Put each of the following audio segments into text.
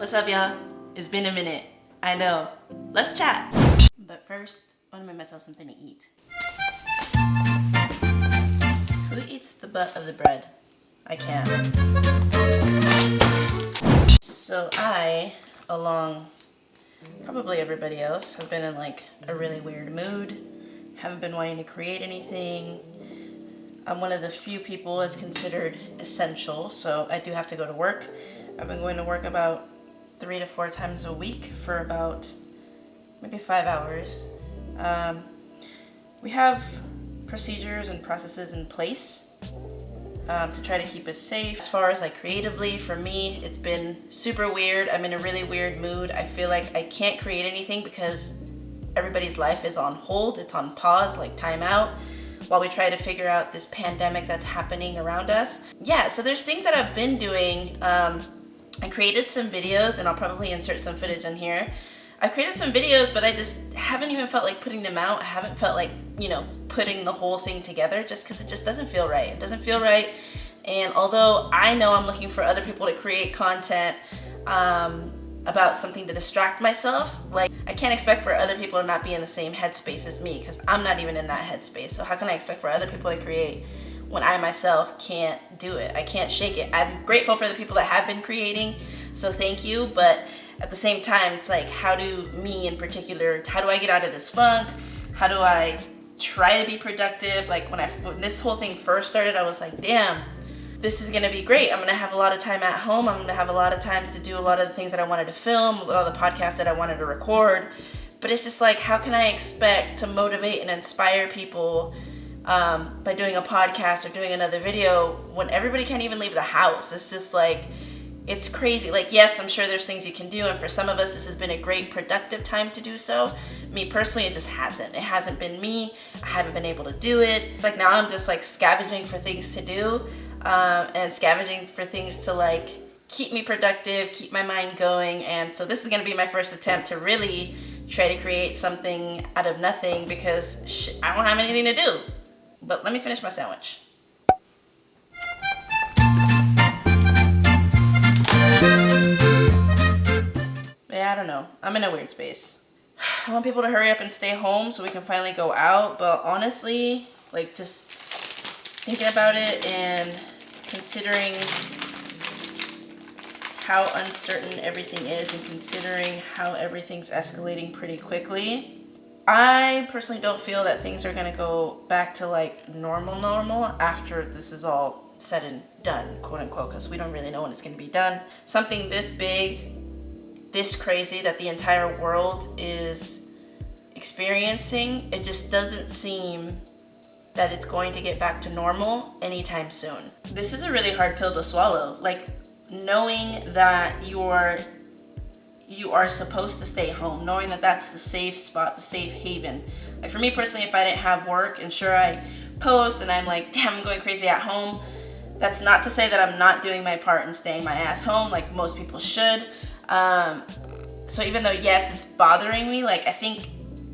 What's up, y'all? It's been a minute. I know. Let's chat. But first, I want to make myself something to eat. Who eats the butt of the bread? I can. So I, along probably everybody else, have been in like a really weird mood. Haven't been wanting to create anything. I'm one of the few people that's considered essential, so I do have to go to work. I've been going to work about 3 to 4 times a week for about maybe 5 hours. We have procedures and processes in place to try to keep us safe. As far as like creatively, for me, it's been super weird. I'm in a really weird mood. I feel like I can't create anything because everybody's life is on hold. It's on pause, like time out, while we try to figure out this pandemic that's happening around us. Yeah, so there's things that I've been doing. I created some videos, and I'll probably insert some footage in here. I created some videos, but I just haven't even felt like putting them out. I haven't felt like, putting the whole thing together just because it just doesn't feel right. It doesn't feel right. And although I know I'm looking for other people to create content about something to distract myself, like I can't expect for other people to not be in the same headspace as me because I'm not even in that headspace. So how can I expect for other people to create when I myself can't do it? I can't shake it. I'm grateful for the people that have been creating, so thank you. But at the same time, it's like, how do I get out of this funk? How do I try to be productive? Like when this whole thing first started, I was like, damn, this is gonna be great. I'm gonna have a lot of time at home. I'm gonna have a lot of times to do a lot of the things that I wanted to film, a lot of the podcasts that I wanted to record. But it's just like, how can I expect to motivate and inspire people by doing a podcast or doing another video when everybody can't even leave the house? It's just like, it's crazy. Like, yes, I'm sure there's things you can do, and for some of us this has been a great productive time to do so. Me personally, it just hasn't. It hasn't been me. I haven't been able to do it. Like now I'm just like scavenging for things to do and scavenging for things to like keep me productive, keep my mind going. And so this is gonna be my first attempt to really try to create something out of nothing because I don't have anything to do. But let me finish my sandwich. Yeah, I don't know. I'm in a weird space. I want people to hurry up and stay home so we can finally go out. But honestly, like just thinking about it and considering how uncertain everything is and considering how everything's escalating pretty quickly, I personally don't feel that things are gonna go back to like normal after this is all said and done, quote unquote, because we don't really know when it's gonna be done. Something this big, this crazy that the entire world is experiencing, it just doesn't seem that it's going to get back to normal anytime soon. This is a really hard pill to swallow. Like knowing that you are supposed to stay home, knowing that that's the safe spot, the safe haven. Like for me personally, if I didn't have work and sure I post and I'm like, damn, I'm going crazy at home, that's not to say that I'm not doing my part and staying my ass home like most people should. So even though yes, it's bothering me, like I think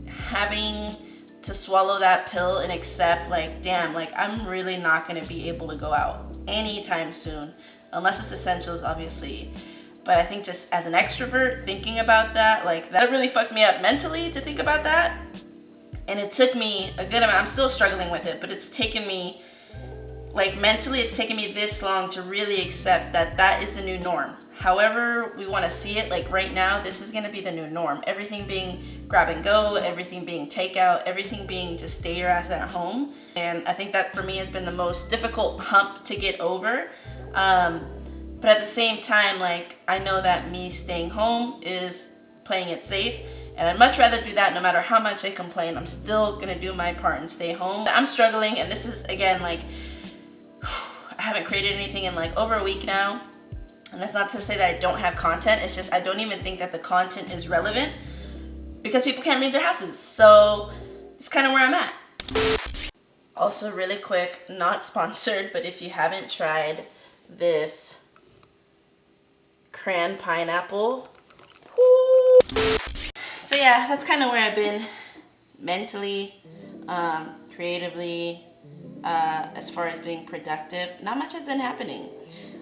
having to swallow that pill and accept like, damn, like I'm really not gonna be able to go out anytime soon, unless it's essentials, obviously. But I think just as an extrovert, thinking about that, like that really fucked me up mentally to think about that. And it took me a good amount, I'm still struggling with it, but it's taken me, like mentally, it's taken me this long to really accept that that is the new norm. However we want to see it, like right now, this is going to be the new norm. Everything being grab and go, everything being takeout, everything being just stay your ass at home. And I think that for me has been the most difficult hump to get over. But at the same time, like I know that me staying home is playing it safe. And I'd much rather do that no matter how much I complain. I'm still going to do my part and stay home. I'm struggling, and this is again like, I haven't created anything in like over a week now. And that's not to say that I don't have content. It's just I don't even think that the content is relevant because people can't leave their houses. So it's kind of where I'm at. Also really quick, not sponsored, but if you haven't tried this cran pineapple. Woo! So yeah, that's kind of where I've been mentally, creatively, as far as being productive. Not much has been happening.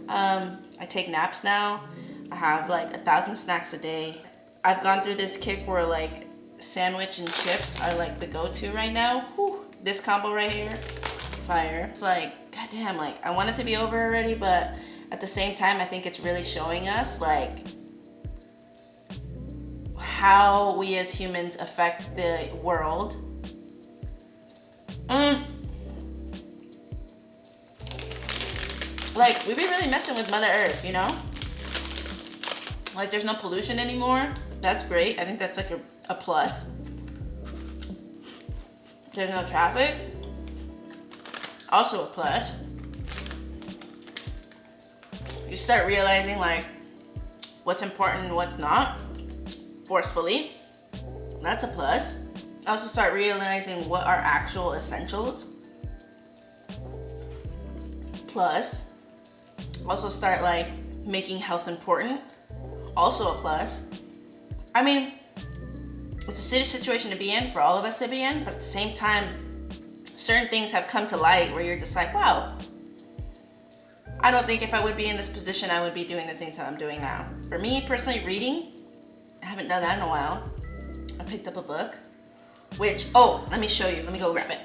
I take naps now. I have like 1,000 snacks a day. I've gone through this kick where like sandwich and chips are like the go-to right now. Whew. This combo right here, fire. It's like, goddamn, like I want it to be over already, but at the same time, I think it's really showing us like how we as humans affect the world. Like, we be really messing with Mother Earth, you know? Like, there's no pollution anymore. That's great. I think that's like a plus. There's no traffic. Also a plus. You start realizing like what's important and what's not forcefully. That's a plus. Also start realizing what are actual essentials. Plus. Also start like making health important. Also a plus. I mean, it's a serious situation to be in for all of us to be in, but at the same time, certain things have come to light where you're just like, wow, I don't think if I would be in this position, I would be doing the things that I'm doing now. For me personally, reading, I haven't done that in a while. I picked up a book, which, oh, let me show you. Let me go grab it.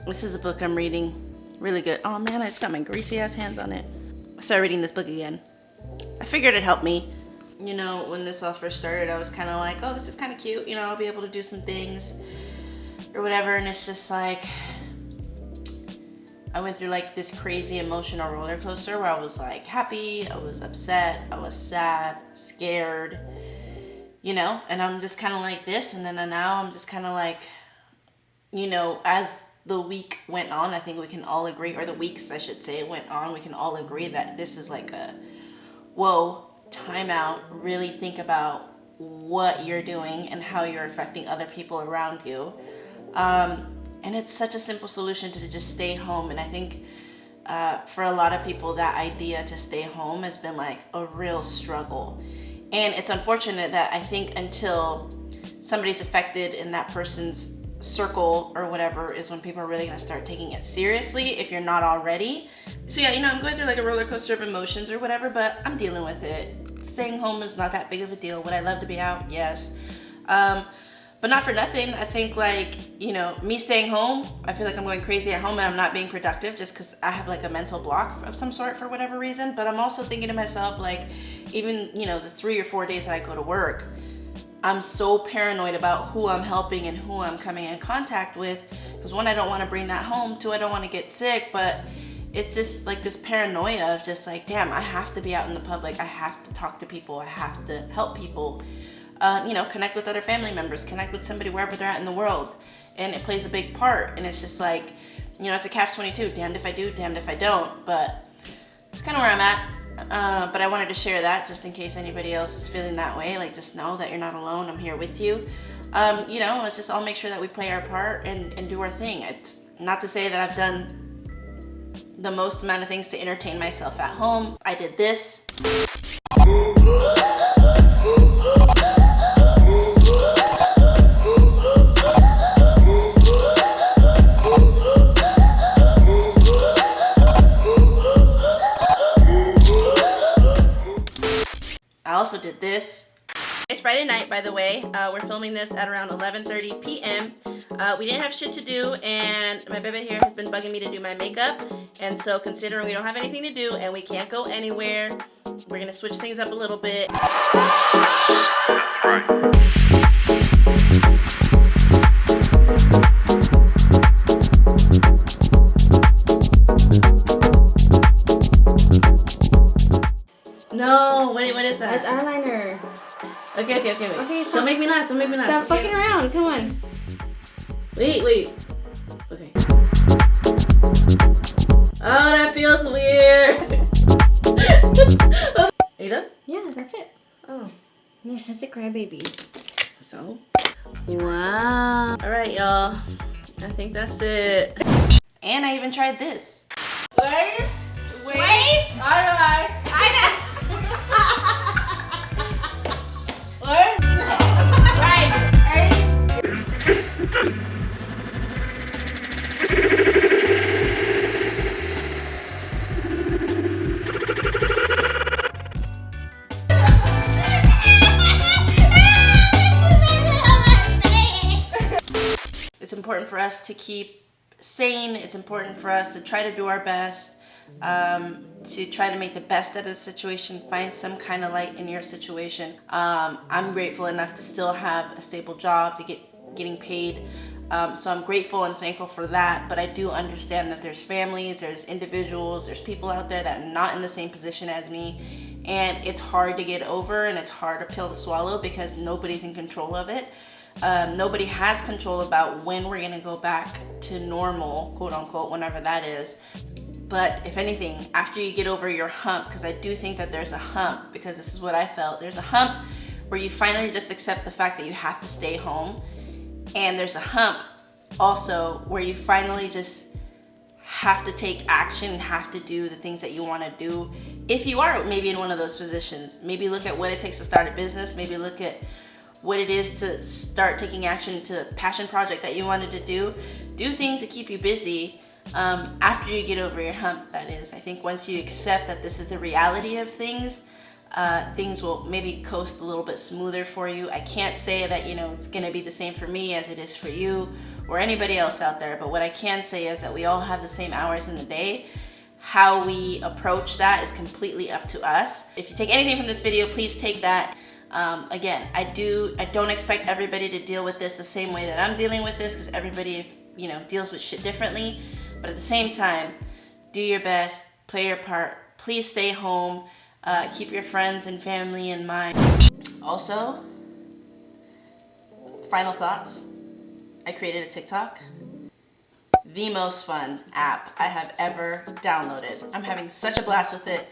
This is a book I'm reading. Really good. Oh man, it's got my greasy ass hands on it. I started reading this book again. I figured it'd help me. You know, when this all first started, I was kind of like, oh, this is kind of cute. You know, I'll be able to do some things or whatever. And it's just like, I went through like this crazy emotional roller coaster where I was like happy, I was upset, I was sad, scared, you know, and I'm just kind of like this. And then now I'm just kind of like, you know, as the week went on, I think we can all agree, or the weeks I should say went on, we can all agree that this is like a, whoa, time out, really think about what you're doing and how you're affecting other people around you. And it's such a simple solution to just stay home. And I think for a lot of people, that idea to stay home has been like a real struggle. And it's unfortunate that I think until somebody's affected in that person's circle or whatever is when people are really gonna start taking it seriously, if you're not already. So yeah, you know, I'm going through like a roller coaster of emotions or whatever, but I'm dealing with it. Staying home is not that big of a deal. Would I love to be out? Yes. But not for nothing. I think like, you know, me staying home, I feel like I'm going crazy at home and I'm not being productive just because I have like a mental block of some sort for whatever reason. But I'm also thinking to myself, like, even, you know, the 3 or 4 days that I go to work, I'm so paranoid about who I'm helping and who I'm coming in contact with. Because one, I don't want to bring that home. Two, I don't want to get sick. But it's just like this paranoia of just like, damn, I have to be out in the public. I have to talk to people. I have to help people. You know, connect with other family members, connect with somebody wherever they're at in the world. And it plays a big part. And it's just like, you know, it's a catch-22. Damned if I do, damned if I don't. But it's kind of where I'm at. But I wanted to share that just in case anybody else is feeling that way. Like, just know that you're not alone. I'm here with you. You know, let's just all make sure that we play our part and do our thing. It's not to say that I've done the most amount of things to entertain myself at home. I did this. I also did this. It's Friday night, by the way. We're filming this at around 11:30 p.m. We didn't have shit to do, and my baby here has been bugging me to do my makeup. And so, considering we don't have anything to do and we can't go anywhere, we're gonna switch things up a little bit. No, wait, what is that? It's eyeliner. Okay, wait. Okay, stop. Don't make me laugh, Stop fucking around, come on. Wait. Okay. Oh, that feels weird. Are you done? Yeah, that's it. Oh. You're such a crybaby. So? Wow. Alright, y'all. I think that's it. And I even tried this. Wait. I know. What? us to keep sane. It's important for us to try to do our best, to try to make the best out of the situation, find some kind of light in your situation. I'm grateful enough to still have a stable job, to getting paid. So I'm grateful and thankful for that, but I do understand that there's families, there's individuals, there's people out there that are not in the same position as me, and it's hard to get over, and it's hard a pill to swallow because nobody's in control of it. Nobody has control about when we're gonna go back to normal, quote unquote, whenever that is. But if anything, after you get over your hump, because I do think that there's a hump, because this is what I felt, there's a hump where you finally just accept the fact that you have to stay home. And there's a hump also where you finally just have to take action and have to do the things that you want to do. If you are maybe in one of those positions, maybe look at what it takes to start a business, maybe look at what it is to start taking action to a passion project that you wanted to do. Do things to keep you busy after you get over your hump, that is. I think once you accept that this is the reality of things, things will maybe coast a little bit smoother for you. I can't say that, you know, it's gonna be the same for me as it is for you or anybody else out there, but what I can say is that we all have the same hours in the day. How we approach that is completely up to us. If you take anything from this video, please take that. Again, I don't expect everybody to deal with this the same way that I'm dealing with this, because everybody, you know, deals with shit differently. But at the same time, do your best, play your part. Please stay home. Keep your friends and family in mind. Also, final thoughts. I created a TikTok. The most fun app I have ever downloaded. I'm having such a blast with it.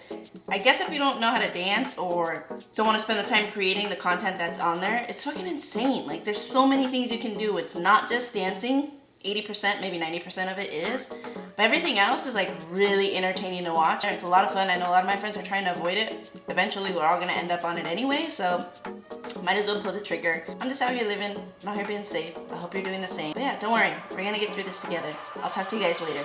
I guess if you don't know how to dance or don't want to spend the time creating the content that's on there, it's fucking insane. Like, there's so many things you can do. It's not just dancing. 80%, maybe 90% of it is. But everything else is like really entertaining to watch. It's a lot of fun. I know a lot of my friends are trying to avoid it. Eventually, we're all gonna end up on it anyway, so might as well pull the trigger. I'm just out here living. I'm out here being safe. I hope you're doing the same. But yeah, don't worry. We're gonna get through this together. I'll talk to you guys later.